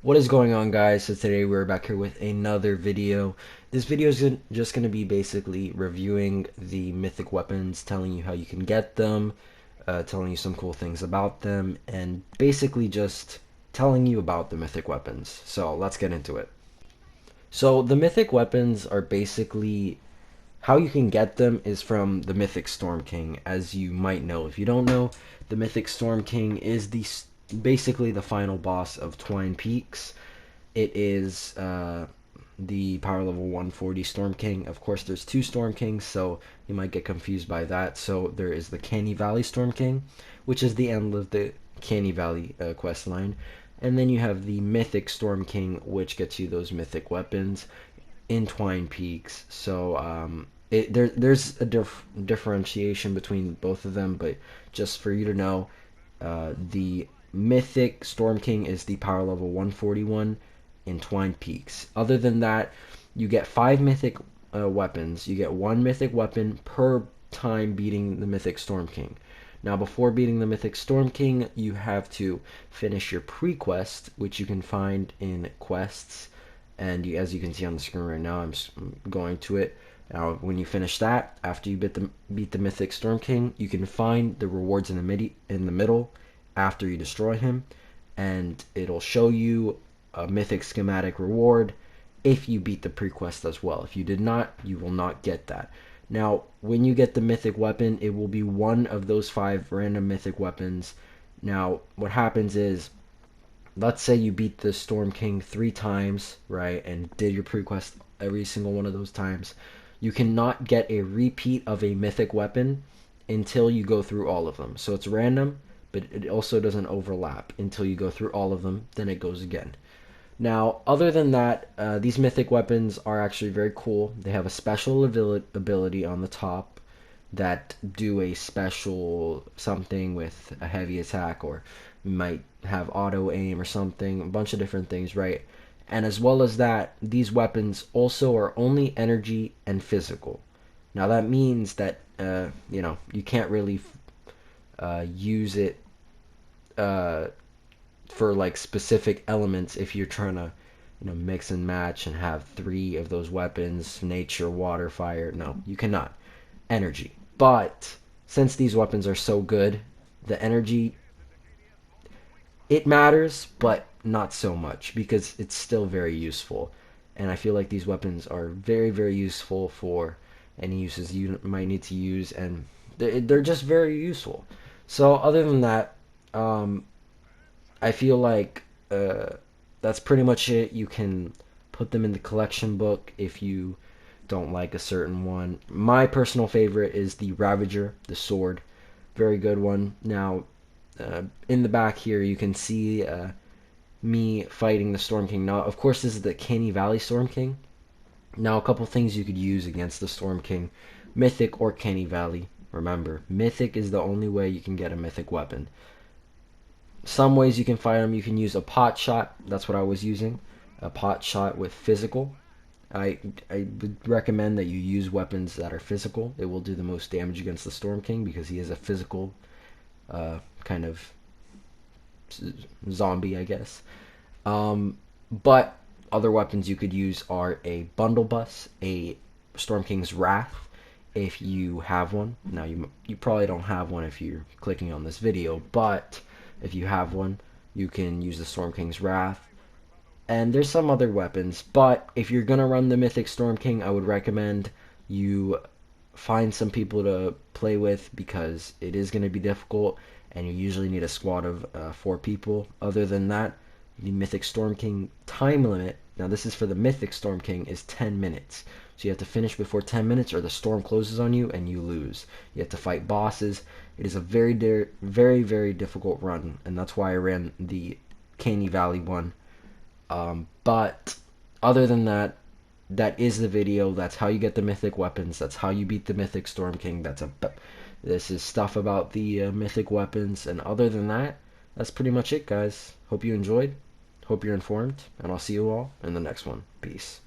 What is going on, guys? So today we're back here with another video. This video is just going to be basically reviewing the mythic weapons, telling you how you can get them, telling you some cool things about them, and basically just telling you about the mythic weapons. So let's get into it. So the mythic weapons are basically how you can get them is from the Mythic Storm King, as you might know. If you don't know, the Mythic Storm King is basically the final boss of Twine Peaks. It is the power level 140 Storm King. Of course, there's two Storm Kings, so you might get confused by that. So there is the Canny Valley Storm King, which is the end of the Canny Valley quest line. And then you have the Mythic Storm King, which gets you those mythic weapons in Twine Peaks. So there's a differentiation between both of them, but just for you to know, the Mythic Storm King is the power level 141 in Twine Peaks. Other than that, you get 5 mythic weapons. You get 1 mythic weapon per time beating the Mythic Storm King. Now, before beating the Mythic Storm King, you have to finish your pre-quest, which you can find in quests. And as you can see on the screen right now, I'm going to it. Now, when you finish that, after you beat the Mythic Storm King, you can find the rewards in the middle after you destroy him, and it'll show you a mythic schematic reward if you beat the pre-quest as well. If you did not, you will not get that. Now, when you get the mythic weapon, it will be one of those 5 random mythic weapons. Now, what happens is, let's say you beat the Storm King 3 times, right, and did your pre-quest every single one of those times. You cannot get a repeat of a mythic weapon until you go through all of them. So it's random, but it also doesn't overlap until you go through all of them. Then it goes again. Now, other than that, these mythic weapons are actually very cool. They have a special ability on the top that do a special something with a heavy attack, or might have auto aim or something, a bunch of different things, right? And as well as that, these weapons also are only energy and physical. Now that means that you can't really use it for like specific elements if you're trying to mix and match and have 3 of those weapons: nature, water, fire. No, you cannot. Energy. But since these weapons are so good, the energy, it matters, but not so much, because it's still very useful. And I feel like these weapons are very, very useful for any uses you might need to use, and they're just very useful. So other than that, I feel like that's pretty much it. You can put them in the collection book if you don't like a certain one. My personal favorite is the Ravager, the sword. Very good one. Now, in the back here, you can see me fighting the Storm King. Now, of course, this is the Canny Valley Storm King. Now, a couple things you could use against the Storm King: Mythic or Canny Valley. Remember, Mythic is the only way you can get a mythic weapon. Some ways you can fight them: you can use a pot shot. That's what I was using, a pot shot with physical. I would recommend that you use weapons that are physical. It will do the most damage against the Storm King because he is a physical kind of zombie, I guess. But other weapons you could use are a bundle bus, a Storm King's Wrath, if you have one. Now, you probably don't have one if you're clicking on this video, but if you have one, you can use the Storm King's Wrath. And there's some other weapons, but if you're going to run the Mythic Storm King, I would recommend you find some people to play with, because it is going to be difficult, and you usually need a squad of 4 people. Other than that, the Mythic Storm King time limit, now this is for the Mythic Storm King, is 10 minutes. So you have to finish before 10 minutes or the storm closes on you and you lose. You have to fight bosses. It is a very, very, very difficult run, and that's why I ran the Canny Valley one. But other than that, that is the video. That's how you get the mythic weapons. That's how you beat the Mythic Storm King. This is stuff about the mythic weapons. And other than that, that's pretty much it, guys. Hope you enjoyed. Hope you're informed. And I'll see you all in the next one. Peace.